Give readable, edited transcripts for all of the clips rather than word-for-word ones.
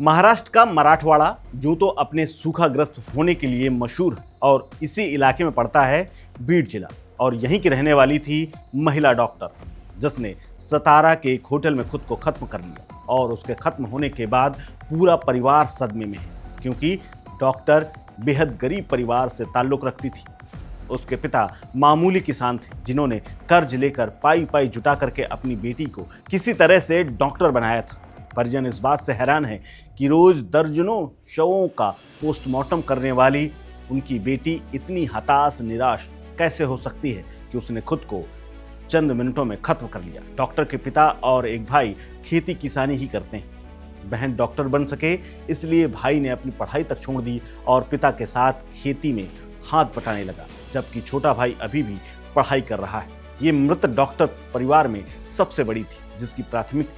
महाराष्ट्र का मराठवाड़ा जो तो अपने सूखाग्रस्त होने के लिए मशहूर है और इसी इलाके में पड़ता है बीड जिला। और यहीं की रहने वाली थी महिला डॉक्टर जिसने सतारा के एक होटल में खुद को खत्म कर लिया। और उसके खत्म होने के बाद पूरा परिवार सदमे में है, क्योंकि डॉक्टर बेहद गरीब परिवार से ताल्लुक रखती थी। उसके पिता मामूली किसान थे जिन्होंने कर्ज लेकर पाई पाई जुटा करके अपनी बेटी को किसी तरह से डॉक्टर बनाया था। परिजन इस बात से हैरान है कि रोज दर्जनों शवों का पोस्टमार्टम करने वाली उनकी बेटी इतनी हताश निराश कैसे हो सकती है कि उसने खुद को चंद मिनटों में खत्म कर लिया। डॉक्टर के पिता और एक भाई खेती किसानी ही करते हैं। बहन डॉक्टर बन सके इसलिए भाई ने अपनी पढ़ाई तक छोड़ दी और पिता के साथ खेती में हाथ बटाने लगा, जबकि छोटा भाई अभी भी पढ़ाई कर रहा है। ये मृत डॉक्टर परिवार में सबसे बड़ी थी, जिसकी प्राथमिक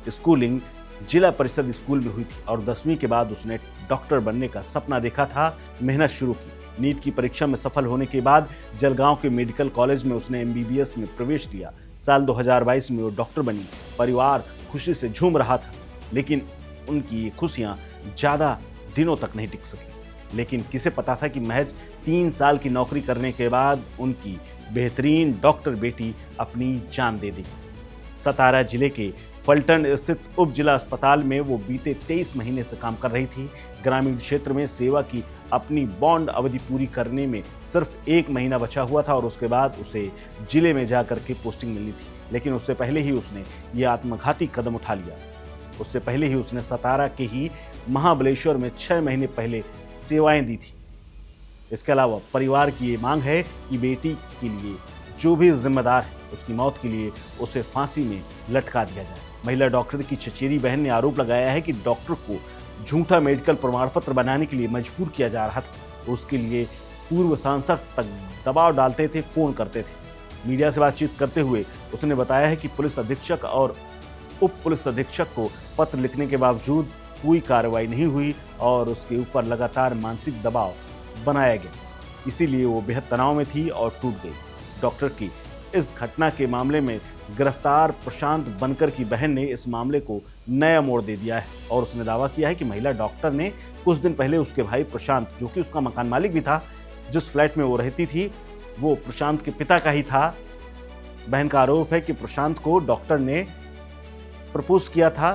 स्कूलिंग जिला परिषद स्कूल में हुई थी और 10वीं के बाद उसने डॉक्टर बनने का सपना देखा था, मेहनत शुरू की। नीट की परीक्षा में सफल होने के बाद जलगांव के मेडिकल कॉलेज में उसने MBBS में प्रवेश लिया। साल 2022 में वो डॉक्टर बनी। परिवार खुशी से झूम रहा था, लेकिन उनकी ये खुशियां ज़्यादा दिनों तक नहीं टिक सकी। लेकिन किसे पता था कि महज 3 साल की नौकरी करने के बाद उनकी बेहतरीन डॉक्टर बेटी अपनी जान दे देगी। सतारा जिले के फलटन स्थित उप जिला अस्पताल में वो बीते 23 महीने से काम कर रही थी। ग्रामीण क्षेत्र में सेवा की अपनी बॉन्ड अवधि पूरी करने में सिर्फ 1 महीना बचा हुआ था और उसके बाद उसे जिले में जाकर के पोस्टिंग मिलनी थी। लेकिन उससे पहले ही उसने ये आत्मघाती कदम उठा लिया। उससे पहले ही उसने सतारा के ही महाबलेश्वर में 6 महीने पहले सेवाएं दी थी। इसके अलावा परिवार की ये मांग है कि बेटी के लिए जो भी जिम्मेदार है उसकी मौत के लिए उसे फांसी में लटका दिया जाए। महिला डॉक्टर की चचेरी बहन ने आरोप लगाया है कि डॉक्टर को झूठा मेडिकल प्रमाण पत्र बनाने के लिए मजबूर किया जा रहा था। उसके लिए पूर्व सांसद तक दबाव डालते थे, फोन करते थे। मीडिया से बातचीत करते हुए उसने बताया है कि पुलिस अधीक्षक और उप पुलिस अधीक्षक को पत्र लिखने के बावजूद कोई कार्रवाई नहीं हुई और उसके ऊपर लगातार मानसिक दबाव बनाया गया। इसीलिए वो बेहद तनाव में थी और टूट गई। डॉक्टर की इस घटना के मामले में गिरफ्तार प्रशांत बनकर की बहन ने इस मामले को नया मोड़ दे दिया है और उसने दावा किया है कि महिला डॉक्टर ने कुछ दिन पहले उसके भाई प्रशांत, जो कि उसका मकान मालिक भी था, जिस फ्लैट में वो रहती थी, वो प्रशांत के पिता का ही था। बहन का आरोप है कि प्रशांत को डॉक्टर ने प्रपोज किया था।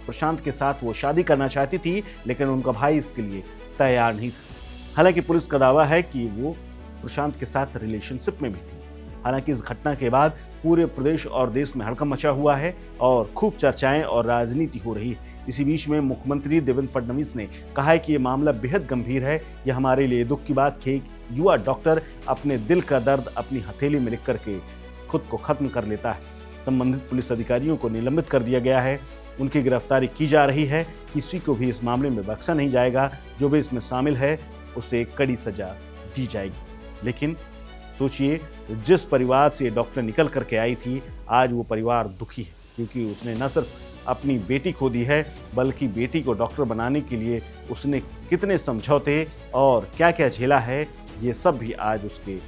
प्रशांत के साथ वो शादी करना चाहती थी, लेकिन उनका भाई इसके लिए तैयार नहीं था। हालांकि पुलिस का दावा है कि वो प्रशांत के साथ रिलेशनशिप में भी थी। हालांकि इस घटना के बाद पूरे प्रदेश और देश में हड़कंप मचा हुआ है और खूब चर्चाएं और राजनीति हो रही है। इसी बीच में मुख्यमंत्री देवेंद्र फडणवीस ने कहा है कि ये मामला बेहद गंभीर है। यह हमारे लिए दुख की बात है कि युवा डॉक्टर अपने दिल का दर्द अपनी हथेली में लिख करके खुद को खत्म कर लेता है। संबंधित पुलिस अधिकारियों को निलंबित कर दिया गया है, उनकी गिरफ्तारी की जा रही है। किसी को भी इस मामले में बख्शा नहीं जाएगा। जो भी इसमें शामिल है उसे कड़ी सजा दी जाएगी। लेकिन सोचिए, जिस परिवार से डॉक्टर निकल करके आई थी, आज वो परिवार दुखी है, क्योंकि उसने न सिर्फ अपनी बेटी खो दी है, बल्कि बेटी को डॉक्टर बनाने के लिए उसने कितने समझौते और क्या क्या झेला है, ये सब भी आज उसके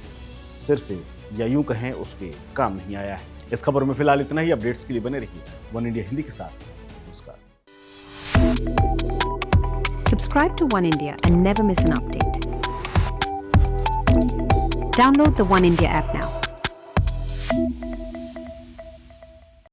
सिर से, या यूं कहें उसके काम नहीं आया है। इस खबर में फिलहाल इतना ही। अपडेट्स के लिए बने रहिए वन इंडिया हिंदी के साथ। नमस्कार। Subscribe to One India and never miss an update. Download the One India app now.